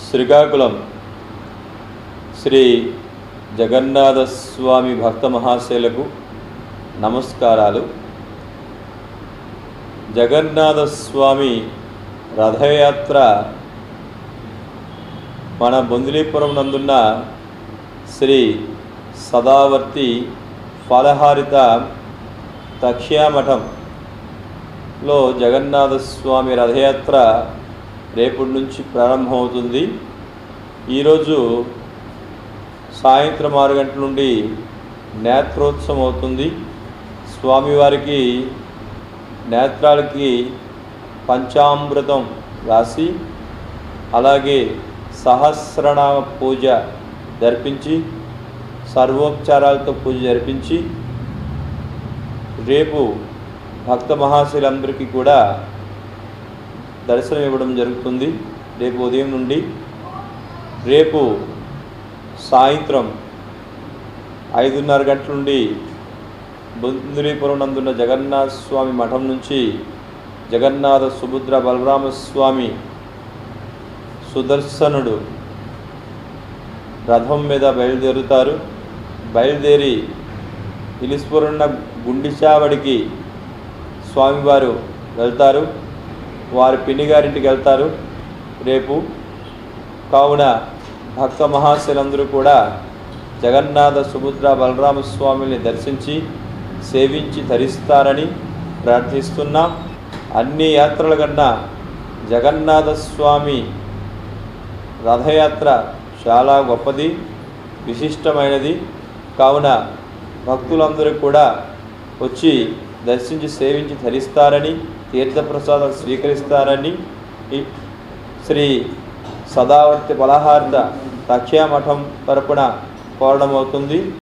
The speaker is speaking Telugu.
శ్రీకాకుళం శ్రీ జగన్నాథ స్వామి భక్త మహాశయులకు నమస్కారాలు. జగన్నాథ స్వామి రథయాత్ర మన బొందిలీపురం నందున్న శ్రీ సదావర్తి ఫలహారిత తక్ష్యామఠంలో జగన్నాథ స్వామి రథయాత్ర రేపటి నుంచి ప్రారంభమవుతుంది. ఈరోజు సాయంత్రం 6 గంటల నుండి నేత్రోత్సవం అవుతుంది. స్వామివారికి నేత్రాలకి పంచామృతం రాసి అలాగే సహస్రనామ పూజ జరిపించి సర్వోపచారాలతో పూజ జరిపించి రేపు భక్త మహాశయులందరికీ కూడా దర్శనం ఇవ్వడం జరుగుతుంది. రేపు ఉదయం నుండి రేపు సాయంత్రం 5:30 గంటల నుండి బొందిలీపురం నందున్న జగన్నాథ స్వామి మఠం నుంచి జగన్నాథ సుభద్ర బలరామస్వామి సుదర్శనుడు రథం మీద బయలుదేరుతారు. బయలుదేరి ఇలిస్పురున్న గుండిచావడికి స్వామివారు వెళ్తారు. వారి పిన్నిగారింటికి వెళ్తారు రేపు. కావున భక్త మహాశయులందరూ కూడా జగన్నాథ సుభద్ర బలరామస్వామిని దర్శించి సేవించి ధరిస్తారని ప్రార్థిస్తున్నాం. అన్ని యాత్రల కన్నా జగన్నాథ స్వామి రథయాత్ర చాలా గొప్పది, విశిష్టమైనది. కావున భక్తులందరూ కూడా వచ్చి దర్శించి సేవించి ధరిస్తారని, తీర్థప్రసాదం స్వీకరిస్తారని శ్రీ సదావర్తి ఫలహారిత తక్ష్యామఠం తరపున కోరడమవుతుంది.